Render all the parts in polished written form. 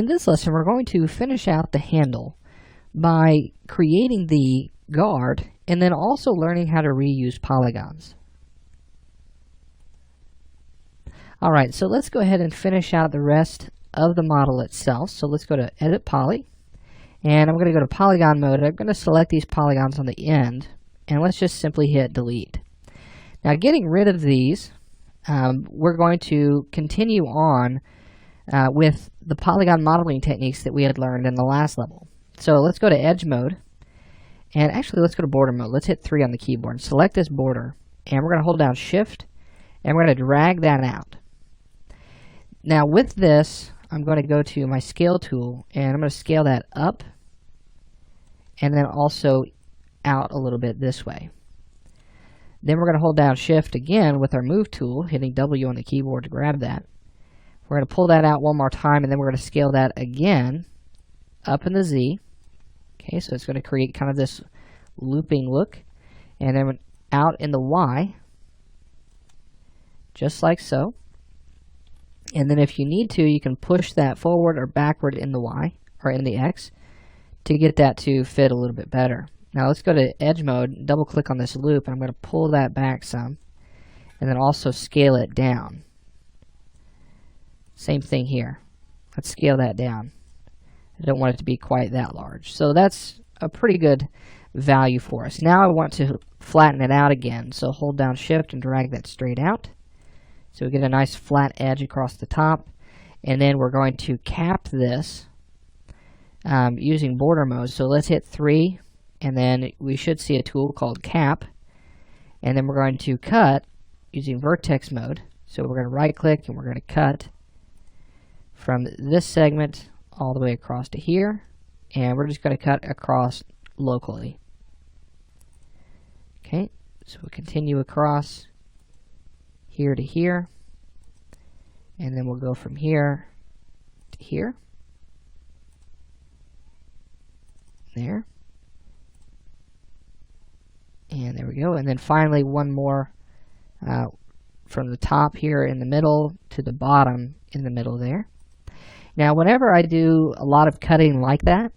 In this lesson, we're going to finish out the handle by creating the guard and then also learning how to reuse polygons. Alright, so let's go ahead and finish out the rest of the model itself. So let's go to Edit Poly, and I'm going to go to Polygon Mode. I'm going to select these polygons on the end, and let's just simply hit Delete. Now, getting rid of these, we're going to continue on with the polygon modeling techniques that we had learned in the last level. So let's go to Edge Mode, and actually let's go to Border Mode. Let's hit 3 on the keyboard. Select this border, and we're going to hold down Shift, and we're going to drag that out. Now with this, I'm going to go to my Scale tool, and I'm going to scale that up, and then also out a little bit this way. Then we're going to hold down Shift again with our Move tool, hitting W on the keyboard to grab that. We're going to pull that out one more time, and then we're going to scale that again up in the Z. Okay, so it's going to create kind of this looping look. And then out in the Y, just like so. And then if you need to, you can push that forward or backward in the Y, or in the X, to get that to fit a little bit better. Now let's go to Edge Mode, double click on this loop, and I'm going to pull that back some, and then also scale it down. Same thing here. Let's scale that down. I don't want it to be quite that large. So that's a pretty good value for us. Now I want to flatten it out again, so hold down Shift and drag that straight out. So we get a nice flat edge across the top, and then we're going to cap this using Border Mode. So let's hit 3, and then we should see a tool called Cap, and then we're going to cut using Vertex Mode. So we're going to right click and we're going to cut from this segment all the way across to here, and we're just going to cut across locally. Okay, so we'll continue across here to here, and then we'll go from here to here, there, and there we go. And then finally one more from the top here in the middle to the bottom in the middle there. Now whenever I do a lot of cutting like that,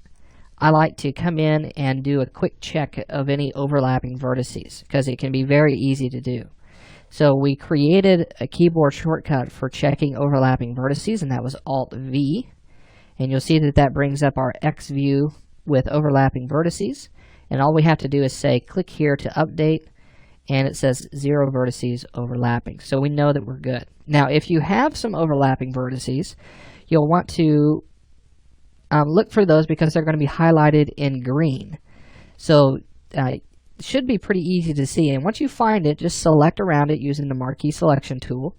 I like to come in and do a quick check of any overlapping vertices, because it can be very easy to do. So we created a keyboard shortcut for checking overlapping vertices, and that was Alt-V. And you'll see that that brings up our X view with overlapping vertices. And all we have to do is say, click here to update, and it says 0 vertices overlapping. So we know that we're good. Now, if you have some overlapping vertices, you'll want to look for those because they're going to be highlighted in green. So should be pretty easy to see, and once you find it, just select around it using the marquee selection tool,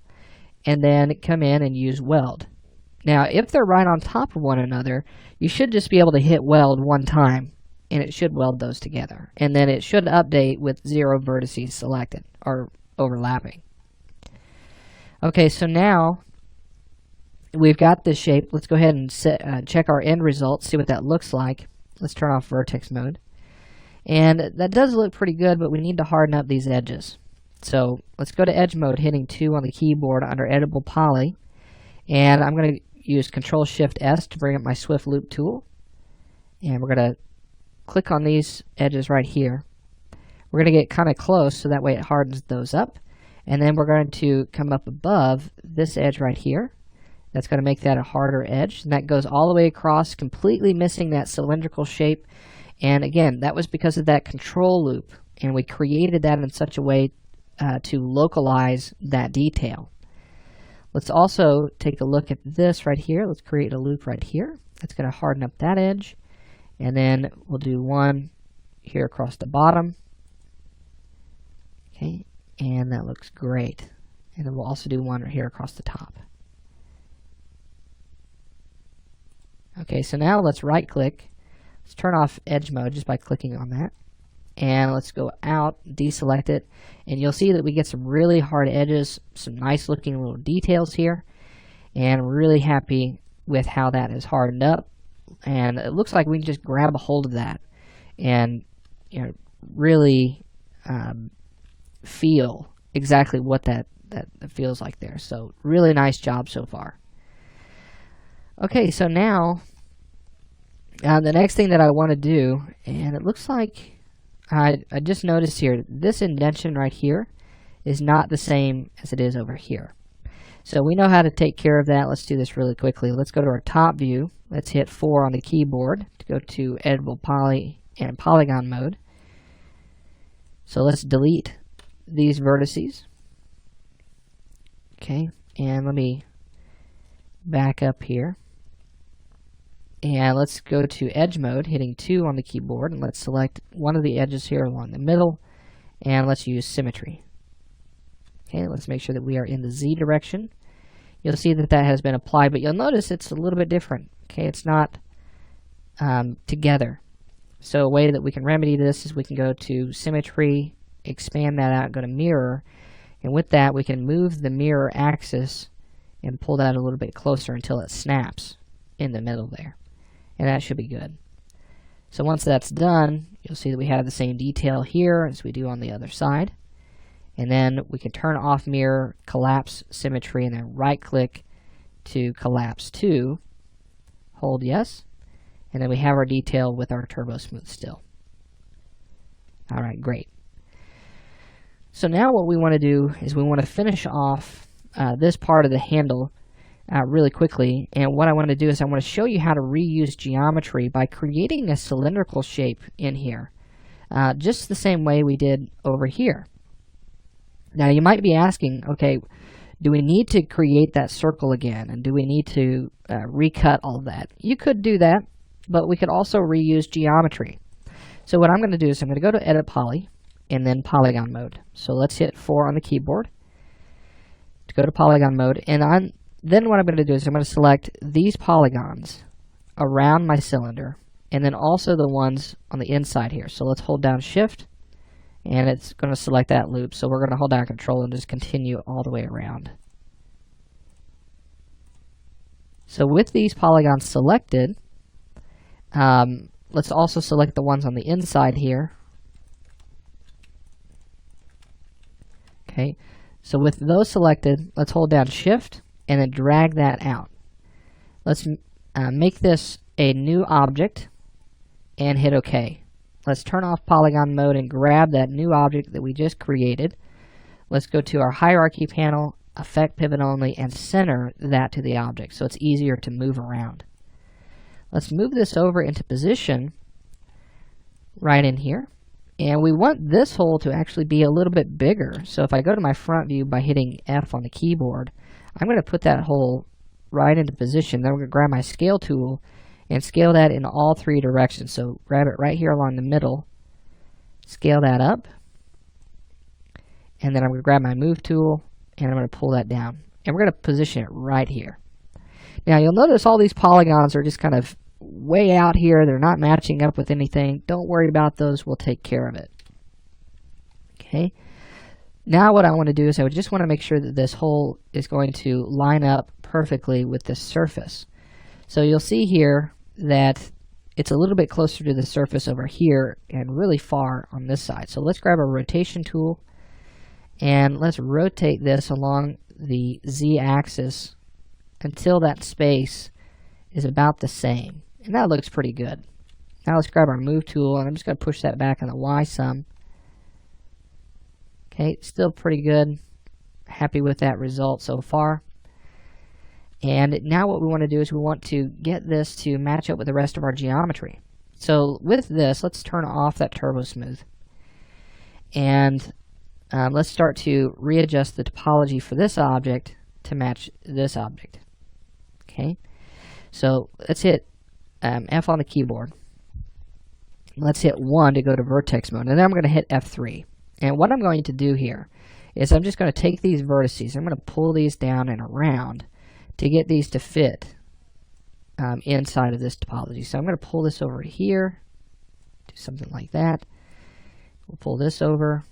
and then come in and use weld. Now if they're right on top of one another, you should just be able to hit weld one time, and it should weld those together, and then it should update with 0 vertices selected or overlapping. Okay, so now we've got this shape. Let's go ahead and check our end results, see what that looks like. Let's turn off Vertex Mode. And that does look pretty good, but we need to harden up these edges. So let's go to Edge Mode, hitting 2 on the keyboard under Editable Poly. And I'm going to use Control-Shift-S to bring up my Swift Loop tool. And we're going to click on these edges right here. We're going to get kind of close, so that way it hardens those up. And then we're going to come up above this edge right here. That's going to make that a harder edge. And that goes all the way across, completely missing that cylindrical shape. And again, that was because of that control loop, and we created that in such a way to localize that detail. Let's also take a look at this right here. Let's create a loop right here. That's going to harden up that edge, and then we'll do one here across the bottom. Okay, and that looks great. And then we'll also do one right here across the top. Okay, so now let's right click. Let's turn off Edge Mode just by clicking on that. And let's go out, deselect it, and you'll see that we get some really hard edges, some nice looking little details here, and I'm really happy with how that is hardened up. And it looks like we can just grab a hold of that and really feel exactly what that feels like there. So really nice job so far. Okay, so now the next thing that I want to do, and it looks like I just noticed here, this indentation right here is not the same as it is over here. So we know how to take care of that. Let's do this really quickly. Let's go to our top view. Let's hit 4 on the keyboard to go to editable poly and polygon mode. So let's delete these vertices. Okay, and let me back up here. And let's go to edge mode, hitting 2 on the keyboard, and let's select one of the edges here along the middle, and let's use symmetry. Okay, let's make sure that we are in the Z direction. You'll see that that has been applied, but you'll notice it's a little bit different. Okay, it's not together. So a way that we can remedy this is we can go to symmetry, expand that out, go to mirror, and with that we can move the mirror axis and pull that a little bit closer until it snaps in the middle there. And that should be good. So once that's done, you'll see that we have the same detail here as we do on the other side. And then we can turn off mirror, collapse symmetry, and then right click to collapse to, hold yes, and then we have our detail with our turbo smooth still. Alright, great. So now what we want to do is we want to finish off this part of the handle really quickly, and what I want to do is I want to show you how to reuse geometry by creating a cylindrical shape in here, just the same way we did over here. Now you might be asking, okay, do we need to create that circle again, and do we need to recut all of that? You could do that, but we could also reuse geometry. So what I'm going to do is I'm going to go to Edit Poly, and then Polygon Mode. So let's hit 4 on the keyboard to go to Polygon Mode, and then what I'm going to do is I'm going to select these polygons around my cylinder, and then also the ones on the inside here. So let's hold down Shift, and it's going to select that loop. So we're going to hold down Control and just continue all the way around. So with these polygons selected, let's also select the ones on the inside here. Okay, so with those selected, let's hold down Shift and then drag that out. Let's make this a new object and hit OK. Let's turn off polygon mode and grab that new object that we just created. Let's go to our hierarchy panel, effect pivot only, and center that to the object so it's easier to move around. Let's move this over into position right in here. And we want this hole to actually be a little bit bigger. So if I go to my front view by hitting F on the keyboard, I'm going to put that hole right into position. Then we're going to grab my scale tool and scale that in all 3 directions. So grab it right here along the middle, scale that up, and then I'm going to grab my move tool and I'm going to pull that down. And we're going to position it right here. Now you'll notice all these polygons are just kind of way out here. They're not matching up with anything. Don't worry about those. We'll take care of it. Okay. Now what I want to do is I just want to make sure that this hole is going to line up perfectly with this surface. So you'll see here that it's a little bit closer to the surface over here and really far on this side. So let's grab a rotation tool and let's rotate this along the Z-axis until that space is about the same. And that looks pretty good. Now let's grab our move tool and I'm just going to push that back on the Y sum. Okay, still pretty good. Happy with that result so far. And now what we want to do is we want to get this to match up with the rest of our geometry. So with this, let's turn off that turbo smooth. And let's start to readjust the topology for this object to match this object. Okay, so let's hit F on the keyboard. Let's hit 1 to go to vertex mode, and then I'm going to hit F3. And what I'm going to do here is I'm just going to take these vertices, I'm going to pull these down and around to get these to fit inside of this topology. So I'm going to pull this over here, do something like that. We'll pull this over,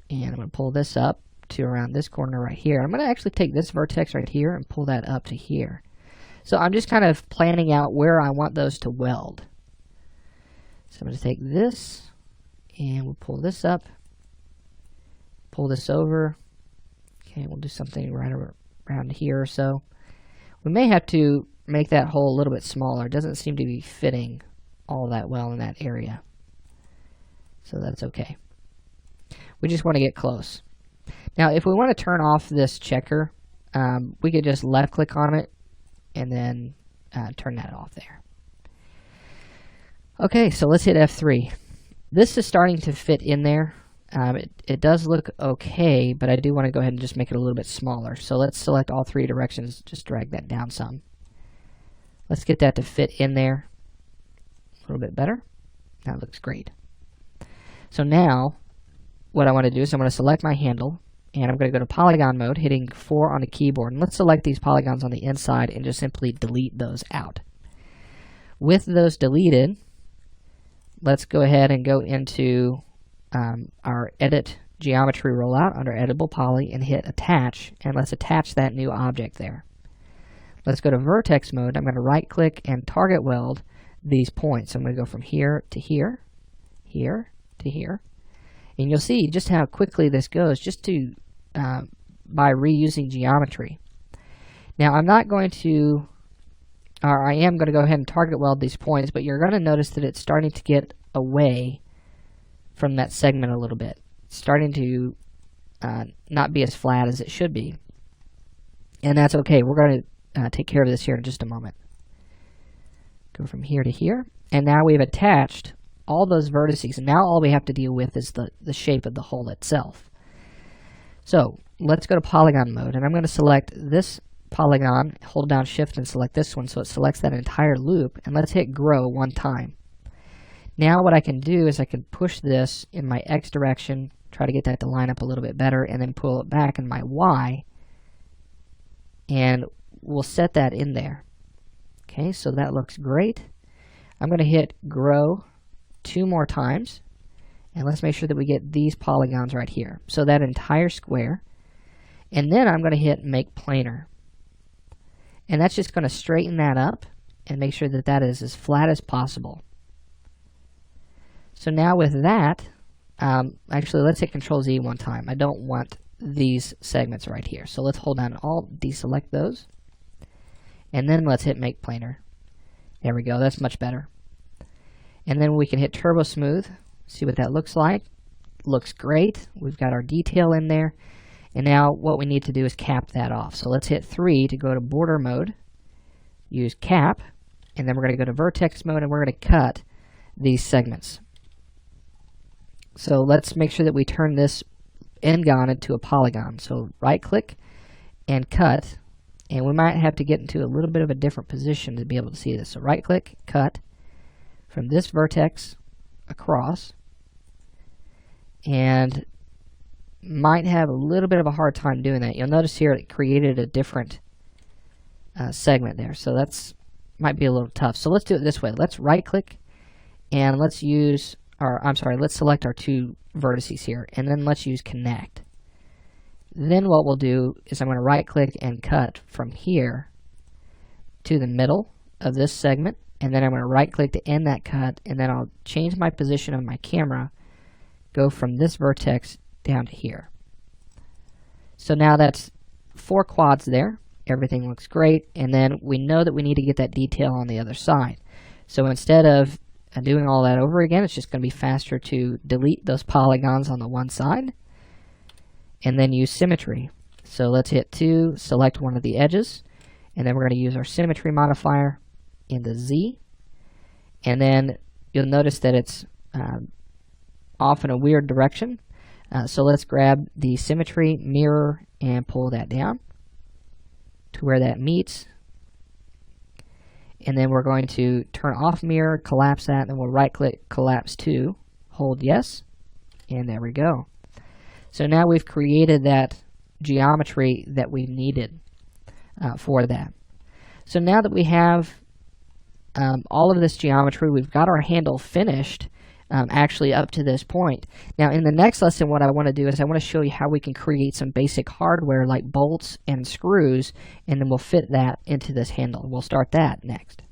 and I'm going to pull this up to around this corner right here. I'm going to actually take this vertex right here and pull that up to here. So I'm just kind of planning out where I want those to weld. So I'm going to take this, and we'll pull this up, pull this over. Okay, we'll do something right around here or so. We may have to make that hole a little bit smaller. It doesn't seem to be fitting all that well in that area. So that's okay. We just want to get close. Now, if we want to turn off this checker, we could just left click on it and then turn that off there. Okay, so let's hit F3. This is starting to fit in there. It does look okay, but I do want to go ahead and just make it a little bit smaller. So let's select all three directions, just drag that down some. Let's get that to fit in there a little bit better. That looks great. So now, what I want to do is I'm going to select my handle, and I'm going to go to polygon mode, hitting 4 on the keyboard. And let's select these polygons on the inside and just simply delete those out. With those deleted, let's go ahead and go into our Edit Geometry rollout under Editable Poly and hit Attach, and let's attach that new object there. Let's go to Vertex mode. I'm going to right click and target weld these points. I'm going to go from here to here, here to here, and you'll see just how quickly this goes just to by reusing geometry. Now I'm not going to, or I am going to go ahead and target weld these points, but you're going to notice that it's starting to get away from that segment a little bit. It's starting to not be as flat as it should be. And that's okay. We're going to take care of this here in just a moment. Go from here to here. And now we've attached all those vertices. And now all we have to deal with is the shape of the hole itself. So let's go to polygon mode. And I'm going to select this polygon, hold down shift and select this one so it selects that entire loop. And let's hit grow one time. Now what I can do is I can push this in my X direction, try to get that to line up a little bit better, and then pull it back in my Y, and we'll set that in there. Okay, so that looks great. I'm going to hit grow 2 more times, and let's make sure that we get these polygons right here. So that entire square, and then I'm going to hit make planar. And that's just going to straighten that up and make sure that that is as flat as possible. So now with that, actually let's hit Control Z one time. I don't want these segments right here. So let's hold down Alt, deselect those. And then let's hit Make Planar. There we go, that's much better. And then we can hit Turbo Smooth, see what that looks like. Looks great. We've got our detail in there. And now what we need to do is cap that off. So let's hit 3 to go to border mode, use cap, and then we're going to go to vertex mode and we're going to cut these segments. So let's make sure that we turn this n-gon into a polygon. So right click and cut, and we might have to get into a little bit of a different position to be able to see this. So right click, cut from this vertex across, and might have a little bit of a hard time doing that. You'll notice here it created a different segment there, so that's might be a little tough. So let's do it this way. Let's right click and let's use let's select our 2 vertices here, and then let's use connect. Then what we'll do is I'm going to right click and cut from here to the middle of this segment, and then I'm going to right click to end that cut, and then I'll change my position of my camera, go from this vertex down to here. So now that's 4 quads there. Everything looks great, and then we know that we need to get that detail on the other side. So instead of doing all that over again, it's just going to be faster to delete those polygons on the one side and then use symmetry. So let's hit 2, select one of the edges, and then we're going to use our symmetry modifier in the Z, and then you'll notice that it's off in a weird direction. So let's grab the symmetry mirror and pull that down to where that meets. And then we're going to turn off mirror, collapse that, and then we'll right click, collapse to, hold yes, and there we go. So now we've created that geometry that we needed for that. So now that we have all of this geometry, we've got our handle finished actually up to this point. Now in the next lesson, what I want to do is I want to show you how we can create some basic hardware like bolts and screws, and then we'll fit that into this handle. We'll start that next.